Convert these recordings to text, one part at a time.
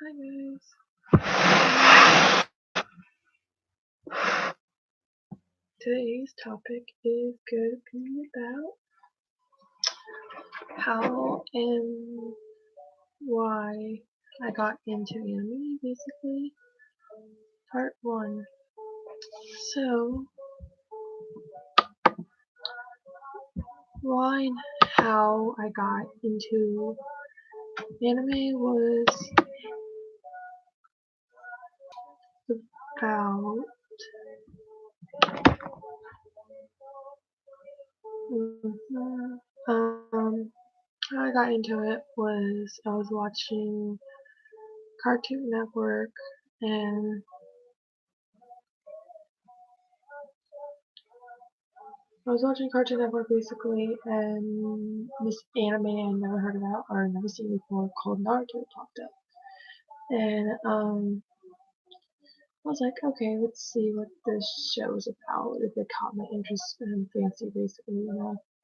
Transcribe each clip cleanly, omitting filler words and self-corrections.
Hi guys. Today's topic is going to be about how and why I got into anime, basically. Part 1. So, why and how I got into anime was about how I got into it was I was watching Cartoon Network and I was watching Cartoon Network basically, and this anime I never heard about or never seen before called Naruto popped up. And I was like, okay, let's see what this show is about. If it caught my interest and fancy, basically,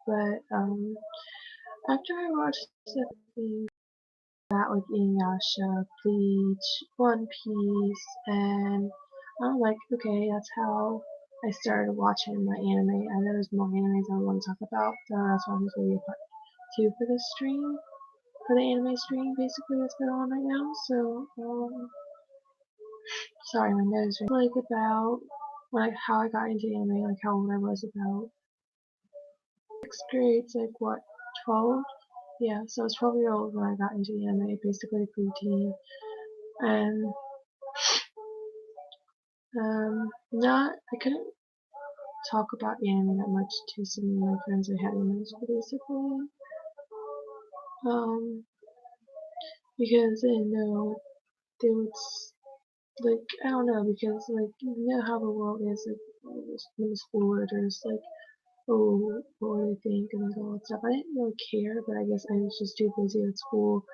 But after I watched the that like Inuyasha, Bleach, One Piece, and I'm like, okay, that's how I started watching my anime. And there's more animes I want to talk about, so that's why I'm just waiting part two for this stream, for the anime stream, basically that's going on right now. So, sorry, my nose. Like about like how I got into anime, like how old I was about sixth grade, like what, 12? Yeah, so I was 12 years old when I got into anime, basically preteen, and not I couldn't talk about anime that much to some of my friends I had in middle school, basically, because they know they would like I don't know because like you know how the world is like middle school there's like oh what do they think and like all that stuff. I didn't really care, but I guess I was just too busy at school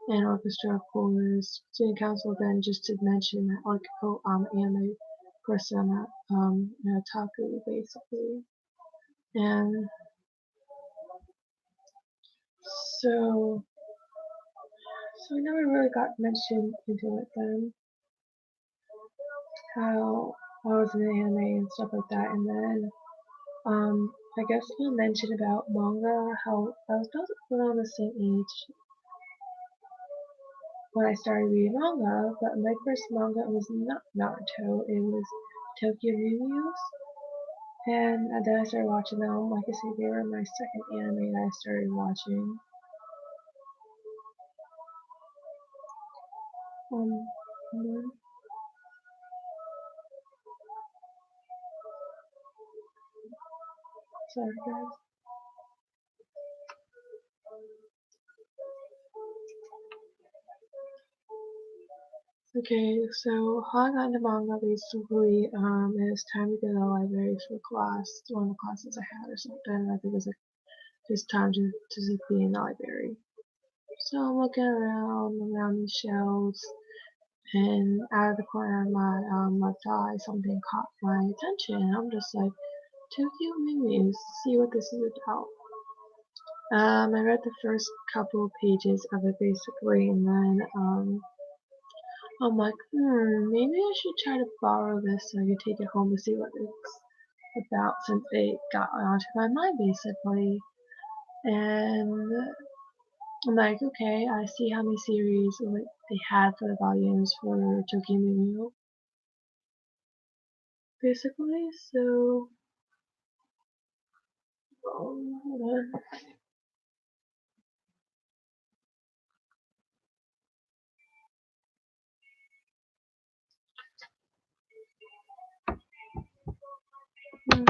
and orchestra chorus, student council then just to mention that like oh anime person I'm at an otaku basically. And so I never really got mentioned into it then, how I was in anime and stuff like that. And then I guess I'll mention about manga, how I was about around the same age when I started reading manga, but my first manga was not Naruto, it was Tokyo Reviews. And then I started watching them. Like I said, they were my second anime that I started watching. Um, sorry guys. Okay, so how I got into manga basically, it was time to go to the library for class, one of the classes I had or something. I think it was like just time to just be in the library. So I'm looking around these shelves, and out of the corner of my left eye, something caught my attention. And I'm just like, Tokyo Reviews, see what this is about. I read the first couple of pages of it basically, and then I'm like, maybe I should try to borrow this so I can take it home to see what it's about since it got onto my mind basically. And I'm like, okay, I see how many series like, they had for the volumes for Tokyo Mew basically. So, hold on. Hmm,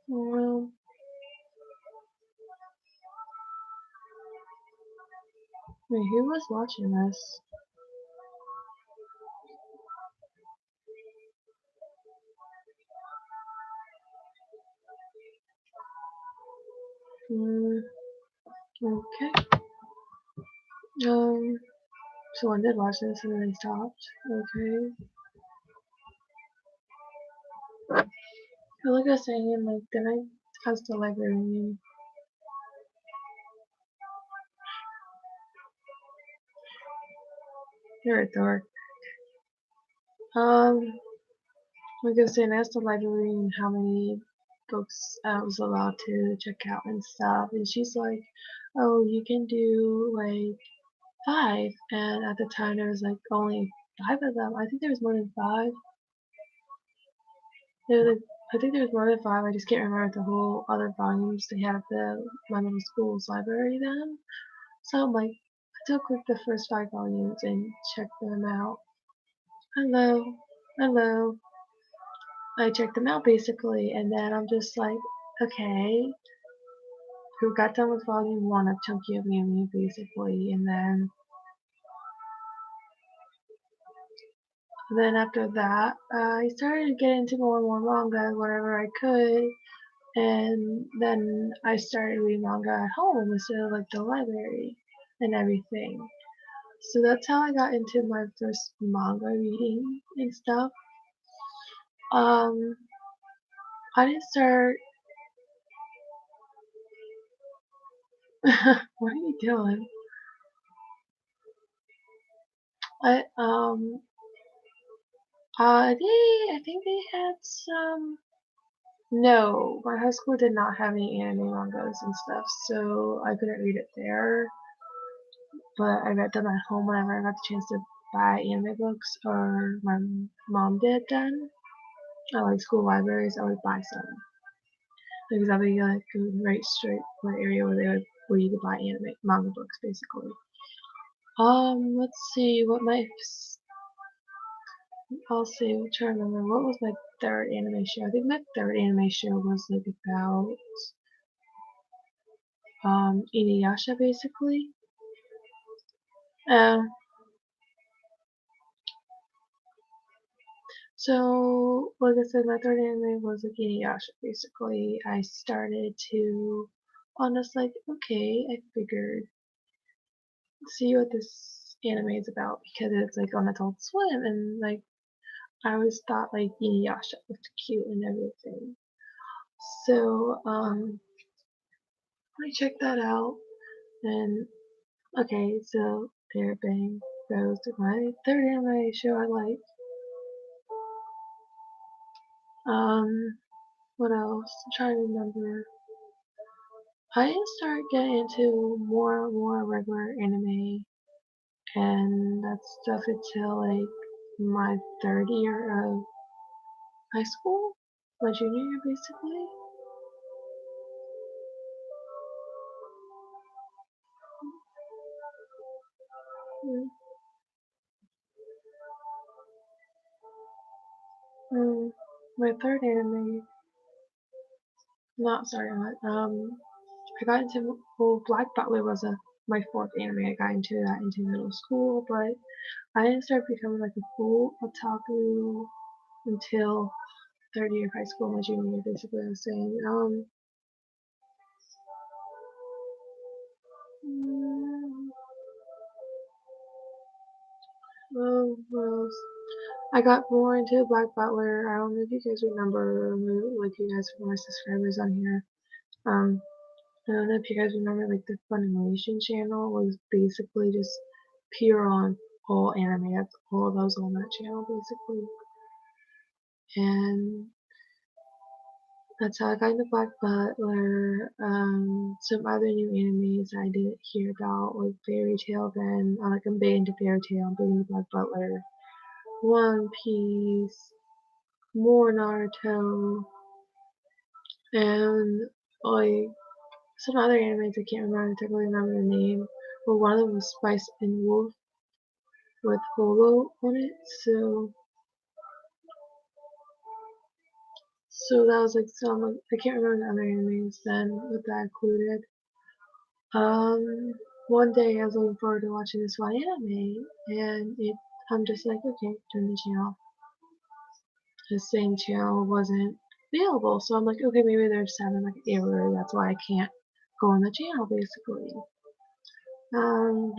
well, wait, who was watching this? Hmm, okay. Um, Someone did watch this and then they stopped. Okay. Like I was saying, like, then I passed the librarian. You're a dork. Like I was saying, I asked the librarian how many books I was allowed to check out and stuff, and she's like, "Oh, you can do like 5." And at the time, there was like only 5 of them. I think there was more than 5. There was, like, I think there was more than 5. I just can't remember the whole other volumes they had at my middle school's library then. So I'm like, I took like the first 5 volumes and checked them out. Hello, hello. I checked them out basically, and then I'm just like, okay, who got done with volume 1 of Chunky of Mew basically, and then after that, I started to get into more and more manga whenever I could, and then I started reading manga at home instead of like the library and everything. So that's how I got into my first manga reading and stuff. Um, I didn't start. What are you doing? I I think they had some. No, my high school did not have any anime mangas and stuff, so I couldn't read it there. But I read them at home whenever I got the chance to buy anime books, or my mom did then. At like school libraries, I would buy some because I'd be like right straight to an area where you could buy anime manga books basically. Let's see what my I'll see. I'm trying to remember what was my third anime show. I think my third anime show was like about Inuyasha basically. Um, so like I said, my third anime was like Inuyasha basically. I started to honestly like, okay, I figured see what this anime is about because it's like on Adult Swim and like I always thought like Inuyasha looked cute and everything. So I checked that out and okay, so there bang goes to my third anime show I like. What else? I'm trying to remember. I didn't start getting into more regular anime and that stuff until like my third year of high school, my junior year basically. Mm, mm, my third anime, not sorry, not, I got into, well, Black Butler was my fourth anime. I got into that into middle school, but I didn't start becoming like a full otaku until third year of high school, my junior year, basically. I was saying, mm, well, I got more into Black Butler. I don't know if you guys remember, like you guys were my subscribers on here. Um, I don't know if you guys remember, like the Funimation channel was basically just pure on all anime. That's all that was on that channel, basically. And that's how I got into Black Butler. Some other new animes I didn't hear about, like Fairy Tail. Then I'm big into Fairy Tail. I'm big into Black Butler, One Piece, more Naruto, and like some other animes I can't remember. I technically remember the name. But one of them was Spice and Wolf with Holo on it. So that was like some. I can't remember the other animes then what that included. Um, One day I was looking forward to watching this one anime, and I'm just like, okay, turn the channel. The same channel wasn't available, so I'm like, okay, maybe they're just having like an error. That's why I can't go on the channel, basically. No,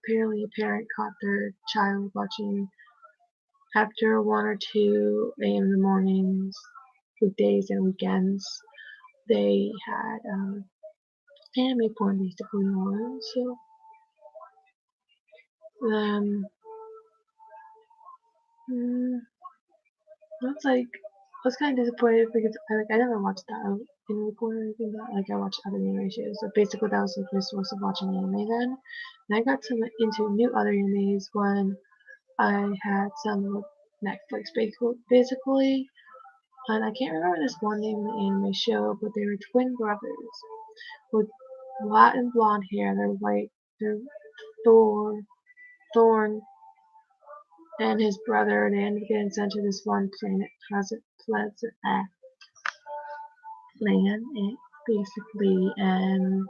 apparently a parent caught their child watching after 1 or 2 a.m. in the mornings, weekdays and weekends. They had anime porn basically on, so um, mm, that's like I was kind of disappointed because I never watched that anime porn or anything, but like I watched other anime shows. So basically, that was like my source of watching anime then. And I got into new other animes when I had some with Netflix basically. And I can't remember this one name of the anime show, but they were twin brothers with Latin blonde hair. They're white. They're Thorn and his brother. They ended up getting sent to this one planet, basically, and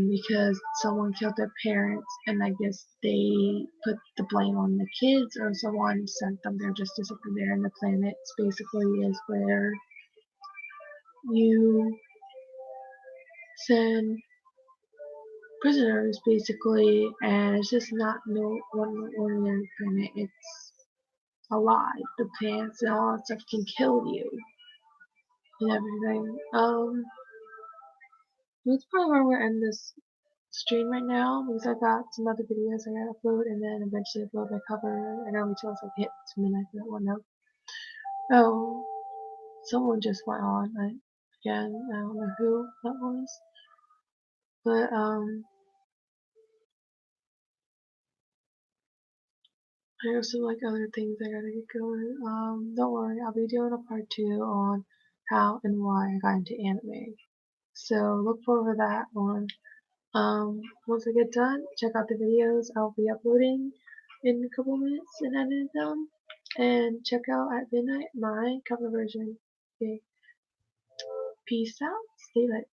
because someone killed their parents, and I guess they put the blame on the kids, or someone sent them there just to sit there. And the planets basically is where you send prisoners, basically, and it's just not no one ordinary planet. It's alive. The plants and all that stuff can kill you and everything. That's probably where we're end this stream right now because I got some other videos I gotta upload and then eventually upload my cover. I gotta wait till it's like hit midnight for that one now. Oh, someone just went on. Again, I don't know who that was, but I have some like other things I gotta get going. Don't worry, I'll be doing a part 2 on how and why I got into anime. So look forward to that one. Once I get done, check out the videos I'll be uploading in a couple minutes and edit them. And check out at midnight my cover version. Okay, peace out, stay lit.